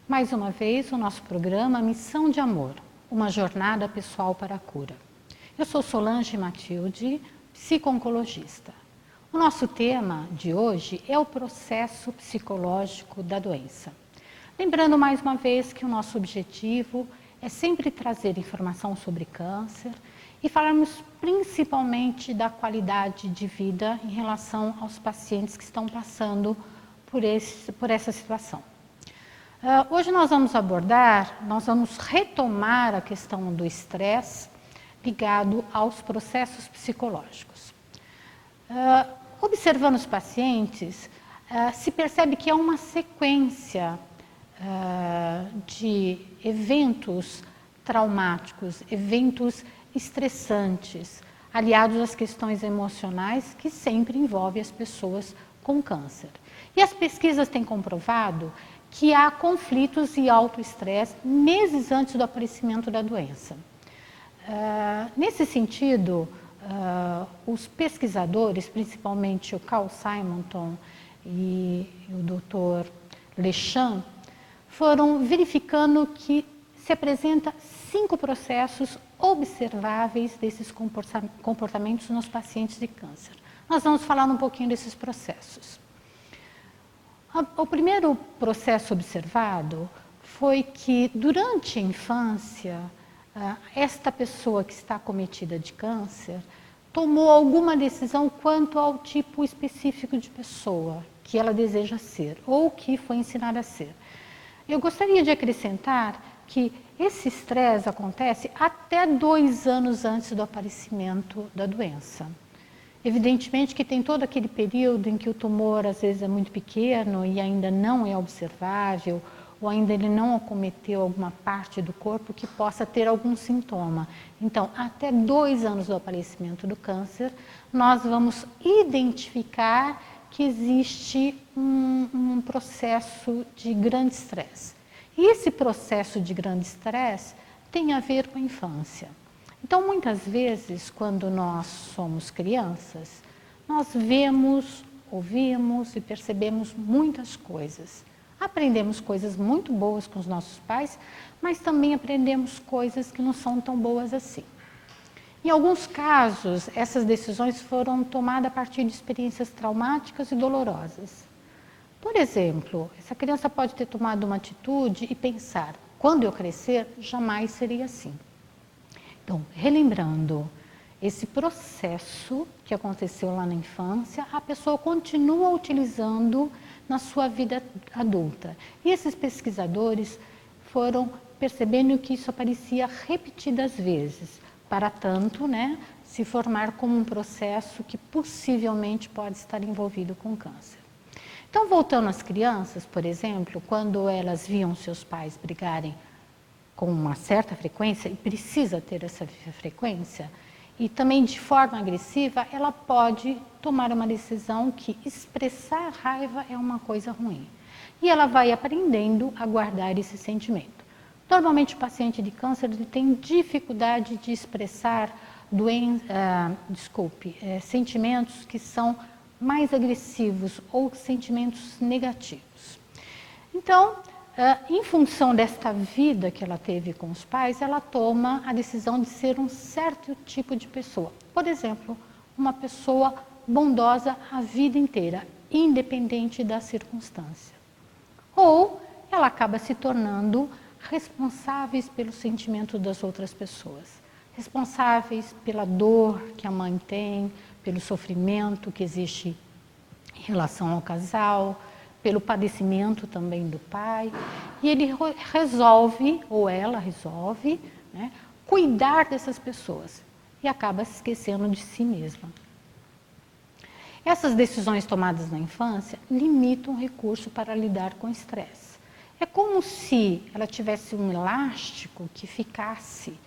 Mais uma vez, o nosso programa Missão de Amor, uma jornada pessoal para a cura. Eu sou Solange Matilde, psico-oncologista. O nosso tema de hoje é o processo psicológico da doença. Lembrando mais uma vez que o nosso objetivo é sempre trazer informação sobre câncer e falarmos principalmente da qualidade de vida em relação aos pacientes que estão passando por essa situação. Hoje nós vamos retomar a questão do estresse ligado aos processos psicológicos. Observando os pacientes, se percebe que há uma sequência de eventos traumáticos, eventos estressantes, aliados às questões emocionais que sempre envolvem as pessoas com câncer. E as pesquisas têm comprovado que há conflitos e autoestresse meses antes do aparecimento da doença. Nesse sentido, os pesquisadores, principalmente o Carl Simonton e o Dr. Lechamp, foram verificando que se apresenta 5 processos observáveis desses comportamentos nos pacientes de câncer. Nós vamos falar um pouquinho desses processos. O primeiro processo observado foi que, durante a infância, esta pessoa que está acometida de câncer tomou alguma decisão quanto ao tipo específico de pessoa que ela deseja ser ou que foi ensinada a ser. Eu gostaria de acrescentar que esse estresse acontece até 2 anos antes do aparecimento da doença. Evidentemente que tem todo aquele período em que o tumor às vezes é muito pequeno e ainda não é observável, ou ainda ele não acometeu alguma parte do corpo que possa ter algum sintoma. Então, até 2 anos do aparecimento do câncer, nós vamos identificar que existe um processo de grande estresse. E esse processo de grande estresse tem a ver com a infância. Então, muitas vezes, quando nós somos crianças, nós vemos, ouvimos e percebemos muitas coisas. Aprendemos coisas muito boas com os nossos pais, mas também aprendemos coisas que não são tão boas assim. Em alguns casos, essas decisões foram tomadas a partir de experiências traumáticas e dolorosas. Por exemplo, essa criança pode ter tomado uma atitude e pensar, quando eu crescer, jamais seria assim. Então, relembrando esse processo que aconteceu lá na infância, a pessoa continua utilizando na sua vida adulta. E esses pesquisadores foram percebendo que isso aparecia repetidas vezes, para tanto, se formar como um processo que possivelmente pode estar envolvido com câncer. Então, voltando às crianças, por exemplo, quando elas viam seus pais brigarem com uma certa frequência, e precisa ter essa frequência, e também de forma agressiva, ela pode tomar uma decisão que expressar raiva é uma coisa ruim. E ela vai aprendendo a guardar esse sentimento. Normalmente o paciente de câncer ele tem dificuldade de expressar sentimentos que são mais agressivos ou sentimentos negativos. Então, em função desta vida que ela teve com os pais, ela toma a decisão de ser um certo tipo de pessoa. Por exemplo, uma pessoa bondosa a vida inteira, independente da circunstância. Ou ela acaba se tornando responsáveis pelo sentimento das outras pessoas, responsáveis pela dor que a mãe tem, pelo sofrimento que existe em relação ao casal, pelo padecimento também do pai, e ele resolve, ou ela resolve, cuidar dessas pessoas e acaba se esquecendo de si mesma. Essas decisões tomadas na infância limitam o recurso para lidar com o estresse. É como se ela tivesse um elástico que ficasse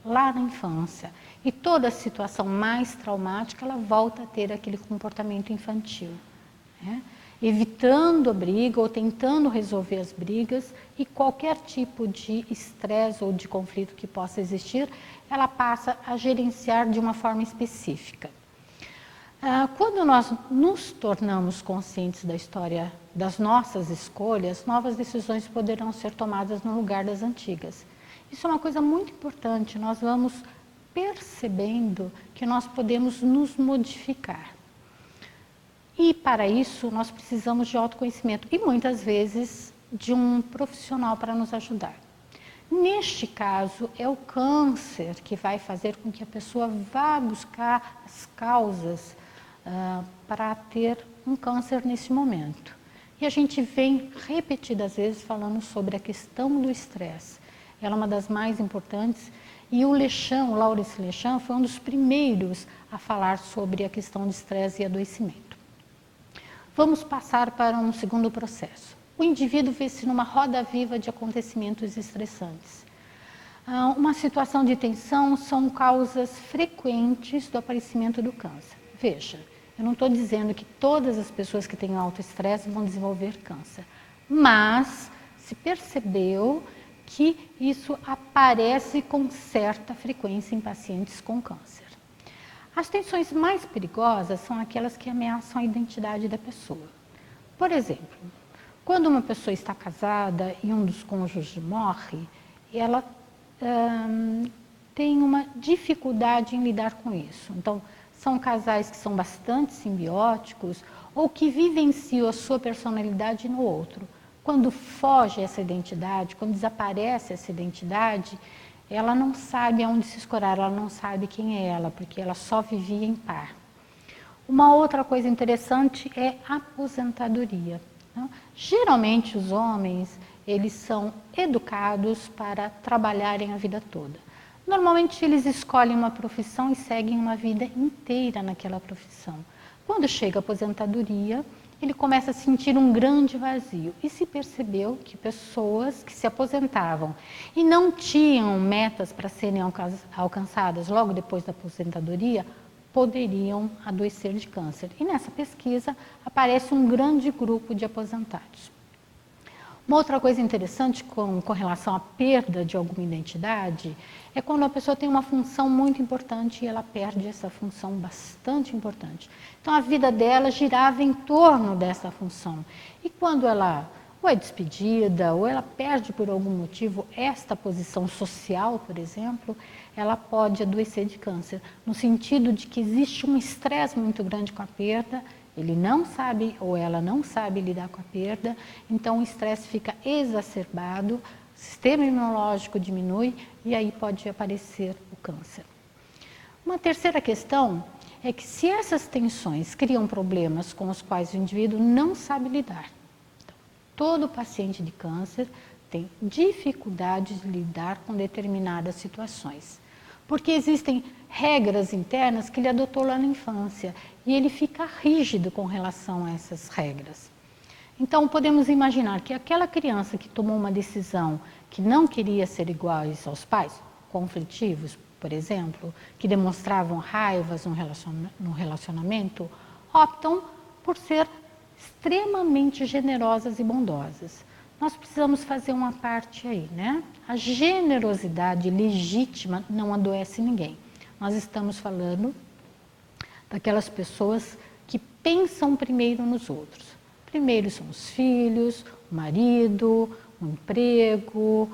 lá na infância e toda a situação mais traumática ela volta a ter aquele comportamento infantil, evitando a briga ou tentando resolver as brigas e qualquer tipo de estresse ou de conflito que possa existir, ela passa a gerenciar de uma forma específica. Quando nós nos tornamos conscientes da história das nossas escolhas, novas decisões poderão ser tomadas no lugar das antigas. Isso é uma coisa muito importante, nós vamos percebendo que nós podemos nos modificar. E para isso nós precisamos de autoconhecimento e muitas vezes de um profissional para nos ajudar. Neste caso, é o câncer que vai fazer com que a pessoa vá buscar as causas para ter um câncer nesse momento. E a gente vem repetidas vezes falando sobre a questão do estresse. Ela é uma das mais importantes e o Laurence Lecham, foi um dos primeiros a falar sobre a questão de estresse e adoecimento. Vamos passar para um segundo processo. O indivíduo vê-se numa roda viva de acontecimentos estressantes. Uma situação de tensão são causas frequentes do aparecimento do câncer. Veja, eu não estou dizendo que todas as pessoas que têm alto estresse vão desenvolver câncer, mas se percebeu que isso aparece com certa frequência em pacientes com câncer. As tensões mais perigosas são aquelas que ameaçam a identidade da pessoa. Por exemplo, quando uma pessoa está casada e um dos cônjuges morre, ela tem uma dificuldade em lidar com isso. Então, são casais que são bastante simbióticos ou que vivenciam a sua personalidade no outro. Quando foge essa identidade, quando desaparece essa identidade, ela não sabe aonde se escorar, ela não sabe quem é ela, porque ela só vivia em par. Uma outra coisa interessante é a aposentadoria. Geralmente os homens, eles são educados para trabalharem a vida toda. Normalmente eles escolhem uma profissão e seguem uma vida inteira naquela profissão. Quando chega a aposentadoria, ele começa a sentir um grande vazio e se percebeu que pessoas que se aposentavam e não tinham metas para serem alcançadas logo depois da aposentadoria, poderiam adoecer de câncer. E nessa pesquisa aparece um grande grupo de aposentados. Uma outra coisa interessante com relação à perda de alguma identidade é quando a pessoa tem uma função muito importante e ela perde essa função bastante importante. Então a vida dela girava em torno dessa função. E quando ela ou é despedida ou ela perde por algum motivo esta posição social, por exemplo, ela pode adoecer de câncer, no sentido de que existe um estresse muito grande com a perda, ele não sabe ou ela não sabe lidar com a perda, então o estresse fica exacerbado, o sistema imunológico diminui e aí pode aparecer o câncer. Uma terceira questão é que se essas tensões criam problemas com os quais o indivíduo não sabe lidar, então, todo paciente de câncer tem dificuldades de lidar com determinadas situações, porque existem regras internas que ele adotou lá na infância e ele fica rígido com relação a essas regras. Então, podemos imaginar que aquela criança que tomou uma decisão que não queria ser iguais aos pais, conflitivos, por exemplo, que demonstravam raivas no relacionamento, optam por ser extremamente generosas e bondosas. Nós precisamos fazer uma parte aí, né? A generosidade legítima não adoece ninguém. Nós estamos falando daquelas pessoas que pensam primeiro nos outros. Primeiro são os filhos, o marido, o emprego,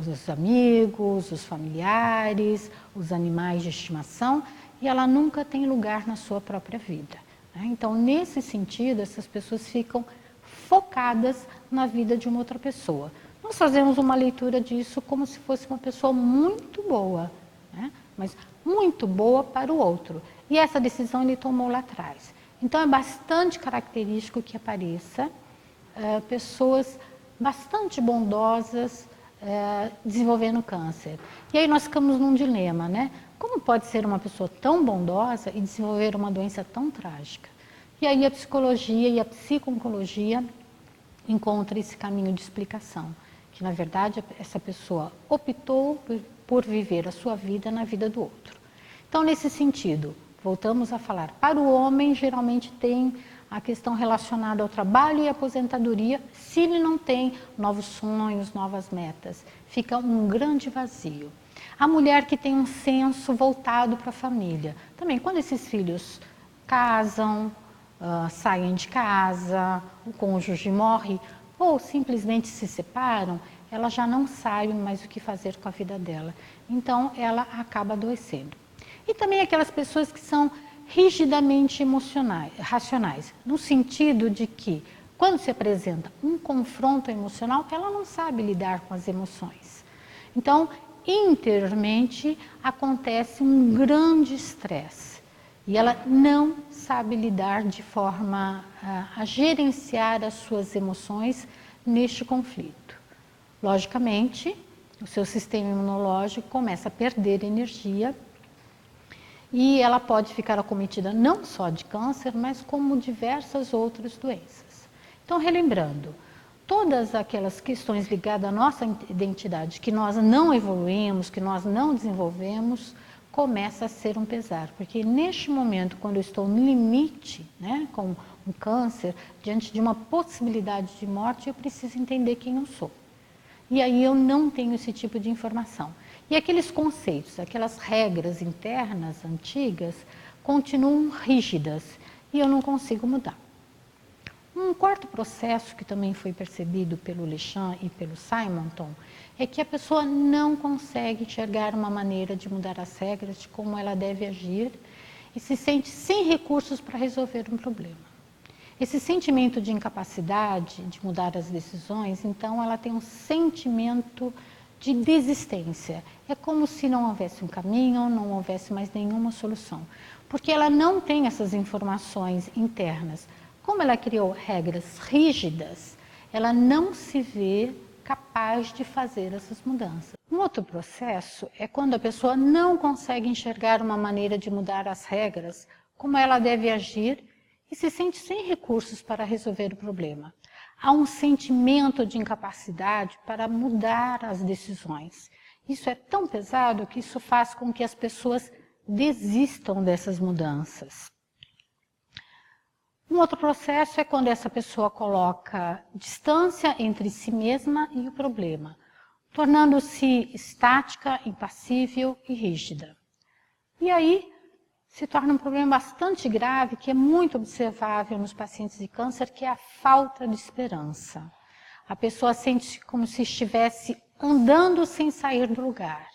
os amigos, os familiares, os animais de estimação, e ela nunca tem lugar na sua própria vida, né? Então, nesse sentido, essas pessoas ficam focadas na vida de uma outra pessoa. Nós fazemos uma leitura disso como se fosse uma pessoa muito boa, né? Mas muito boa para o outro. E essa decisão ele tomou lá atrás. Então é bastante característico que apareça pessoas bastante bondosas desenvolvendo câncer. E aí nós ficamos num dilema, né? Como pode ser uma pessoa tão bondosa e desenvolver uma doença tão trágica? E aí a psicologia e a psico-oncologia encontram esse caminho de explicação, que na verdade essa pessoa optou por viver a sua vida na vida do outro. Então, nesse sentido, voltamos a falar, para o homem geralmente tem a questão relacionada ao trabalho e aposentadoria, se ele não tem novos sonhos, novas metas, fica um grande vazio. A mulher que tem um senso voltado para a família, também quando esses filhos casam, saem de casa, o cônjuge morre ou simplesmente se separam, ela já não sabe mais o que fazer com a vida dela. Então, ela acaba adoecendo. E também aquelas pessoas que são rigidamente racionais, no sentido de que, quando se apresenta um confronto emocional, ela não sabe lidar com as emoções. Então, interiormente, acontece um grande estresse e ela não sabe lidar de forma a gerenciar as suas emoções neste conflito. Logicamente, o seu sistema imunológico começa a perder energia e ela pode ficar acometida não só de câncer, mas como diversas outras doenças. Então, relembrando, todas aquelas questões ligadas à nossa identidade que nós não evoluímos, que nós não desenvolvemos, começa a ser um pesar. Porque neste momento, quando eu estou no limite, né, com um câncer, diante de uma possibilidade de morte, eu preciso entender quem eu sou. E aí eu não tenho esse tipo de informação. E aqueles conceitos, aquelas regras internas antigas, continuam rígidas e eu não consigo mudar. Um quarto processo que também foi percebido pelo Lechan e pelo Simonton é que a pessoa não consegue enxergar uma maneira de mudar as regras, de como ela deve agir e se sente sem recursos para resolver um problema. Esse sentimento de incapacidade de mudar as decisões, então ela tem um sentimento de desistência. É como se não houvesse um caminho, não houvesse mais nenhuma solução. Porque ela não tem essas informações internas. Como ela criou regras rígidas, ela não se vê capaz de fazer essas mudanças. Um outro processo é quando a pessoa não consegue enxergar uma maneira de mudar as regras, como ela deve agir, e se sente sem recursos para resolver o problema. Há um sentimento de incapacidade para mudar as decisões. Isso é tão pesado que isso faz com que as pessoas desistam dessas mudanças. Um outro processo é quando essa pessoa coloca distância entre si mesma e o problema, tornando-se estática, impassível e rígida. E aí se torna um problema bastante grave, que é muito observável nos pacientes de câncer, que é a falta de esperança. A pessoa sente como se estivesse andando sem sair do lugar,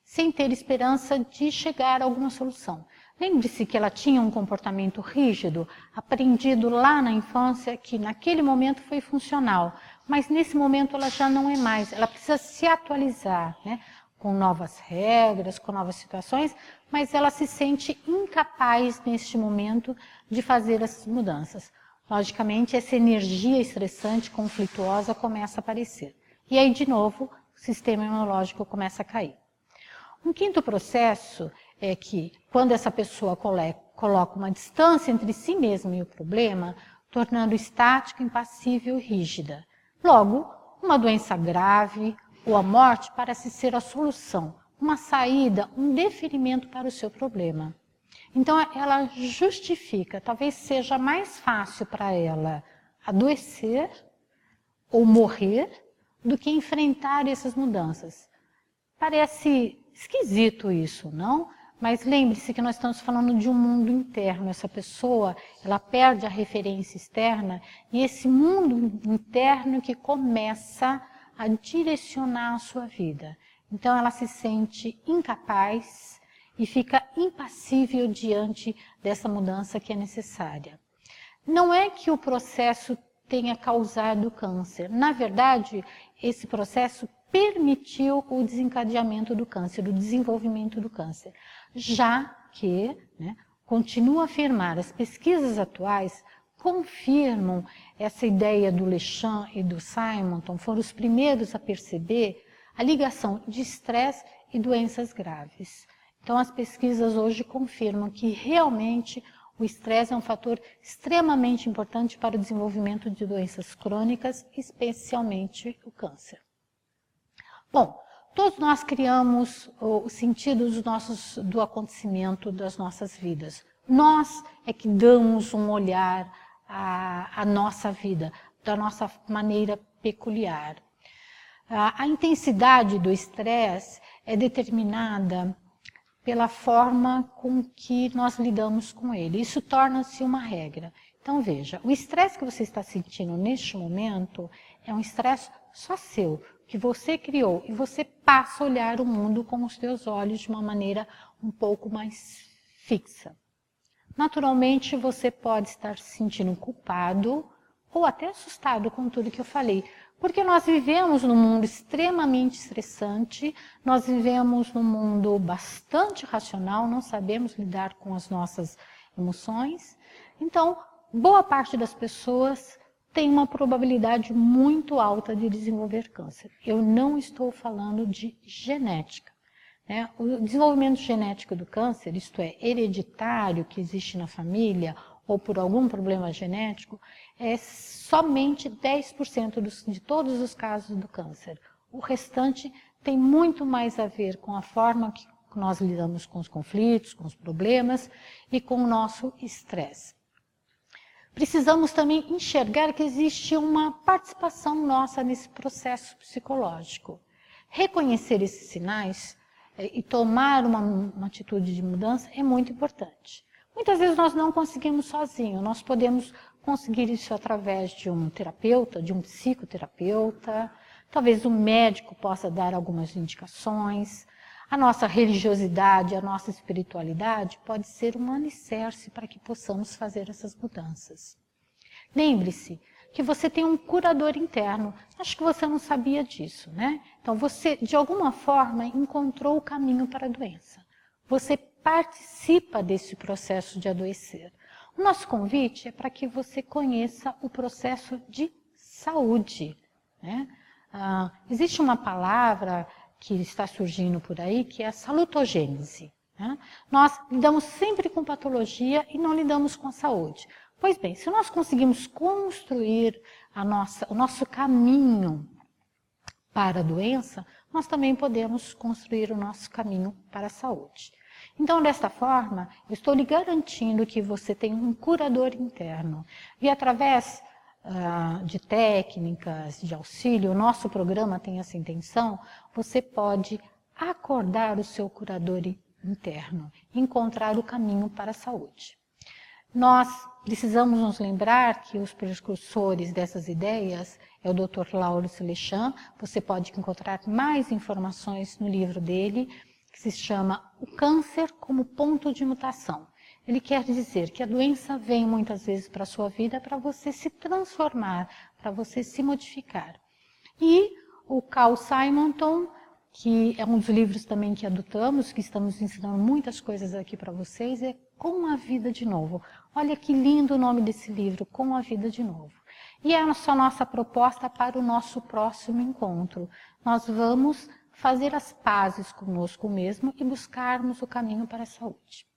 sem ter esperança de chegar a alguma solução. Lembre-se que ela tinha um comportamento rígido, aprendido lá na infância, que naquele momento foi funcional, mas nesse momento ela já não é mais, ela precisa se atualizar, né? Com novas regras, com novas situações, mas ela se sente incapaz neste momento de fazer essas mudanças. Logicamente, essa energia estressante, conflituosa começa a aparecer. E aí, de novo, o sistema imunológico começa a cair. Um quinto processo é que, quando essa pessoa coloca uma distância entre si mesma e o problema, tornando estática, impassível e rígida. Logo, uma doença grave ou a morte parece ser a solução, uma saída, um deferimento para o seu problema. Então, ela justifica, talvez seja mais fácil para ela adoecer ou morrer do que enfrentar essas mudanças. Parece esquisito isso, não? Mas lembre-se que nós estamos falando de um mundo interno. Essa pessoa, ela perde a referência externa e esse mundo interno que começa a direcionar a sua vida. Então, ela se sente incapaz e fica impassível diante dessa mudança que é necessária. Não é que o processo tenha causado câncer. Na verdade, esse processo permitiu o desencadeamento do câncer, o desenvolvimento do câncer. Já que, continuo a afirmar, as pesquisas atuais confirmam essa ideia do Lechan e do Simonton, foram os primeiros a perceber a ligação de estresse e doenças graves. Então, as pesquisas hoje confirmam que realmente o estresse é um fator extremamente importante para o desenvolvimento de doenças crônicas, especialmente o câncer. Bom, todos nós criamos o sentido do acontecimento das nossas vidas. Nós é que damos um olhar à nossa vida, da nossa maneira peculiar. A intensidade do estresse é determinada pela forma com que nós lidamos com ele. Isso torna-se uma regra. Então veja, o estresse que você está sentindo neste momento é um estresse só seu, que você criou, e você passa a olhar o mundo com os seus olhos de uma maneira um pouco mais fixa. Naturalmente, você pode estar se sentindo culpado ou até assustado com tudo que eu falei, porque nós vivemos num mundo extremamente estressante, nós vivemos num mundo bastante racional, não sabemos lidar com as nossas emoções. Então, boa parte das pessoas tem uma probabilidade muito alta de desenvolver câncer. Eu não estou falando de genética. O desenvolvimento genético do câncer, isto é, hereditário, que existe na família, ou por algum problema genético, é somente 10% de todos os casos do câncer. O restante tem muito mais a ver com a forma que nós lidamos com os conflitos, com os problemas e com o nosso estresse. Precisamos também enxergar que existe uma participação nossa nesse processo psicológico. Reconhecer esses sinais e tomar uma atitude de mudança é muito importante. Muitas vezes nós não conseguimos sozinhos, nós podemos conseguir isso através de um terapeuta, de um psicoterapeuta, talvez um médico possa dar algumas indicações. A nossa religiosidade, a nossa espiritualidade pode ser um alicerce para que possamos fazer essas mudanças. Lembre-se que você tem um curador interno. Acho que você não sabia disso, né? Então você, de alguma forma, encontrou o caminho para a doença. Você participa desse processo de adoecer. O nosso convite é para que você conheça o processo de saúde, né? Existe uma palavra que está surgindo por aí, que é a salutogênese. Né? Nós lidamos sempre com patologia e não lidamos com a saúde. Pois bem, se nós conseguimos construir o nosso caminho para a doença, nós também podemos construir o nosso caminho para a saúde. Então, desta forma, eu estou lhe garantindo que você tem um curador interno. E através de técnicas de auxílio, o nosso programa tem essa intenção, você pode acordar o seu curador interno, encontrar o caminho para a saúde. Nós precisamos nos lembrar que os precursores dessas ideias é o Dr. Laurence Lechamp. Você pode encontrar mais informações no livro dele, que se chama O Câncer como Ponto de Mutação. Ele quer dizer que a doença vem muitas vezes para a sua vida para você se transformar, para você se modificar. E o Carl Simonton, que é um dos livros também que adotamos, que estamos ensinando muitas coisas aqui para vocês, é Com a Vida de Novo. Olha que lindo o nome desse livro, Com a Vida de Novo. E é a nossa proposta para o nosso próximo encontro. Nós vamos fazer as pazes conosco mesmo e buscarmos o caminho para a saúde.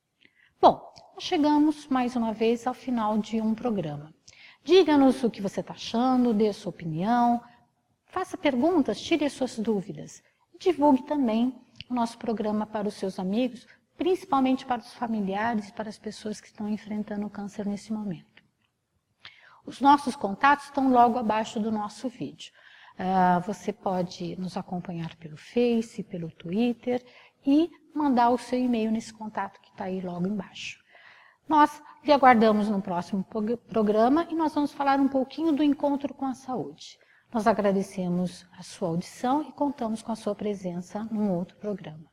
Bom, nós chegamos mais uma vez ao final de um programa. Diga-nos o que você está achando, dê a sua opinião, faça perguntas, tire as suas dúvidas. Divulgue também o nosso programa para os seus amigos, principalmente para os familiares e para as pessoas que estão enfrentando o câncer nesse momento. Os nossos contatos estão logo abaixo do nosso vídeo. Você pode nos acompanhar pelo Face, pelo Twitter e mandar o seu e-mail nesse contato que está aí logo embaixo. Nós lhe aguardamos no próximo programa e nós vamos falar um pouquinho do encontro com a saúde. Nós agradecemos a sua audição e contamos com a sua presença num outro programa.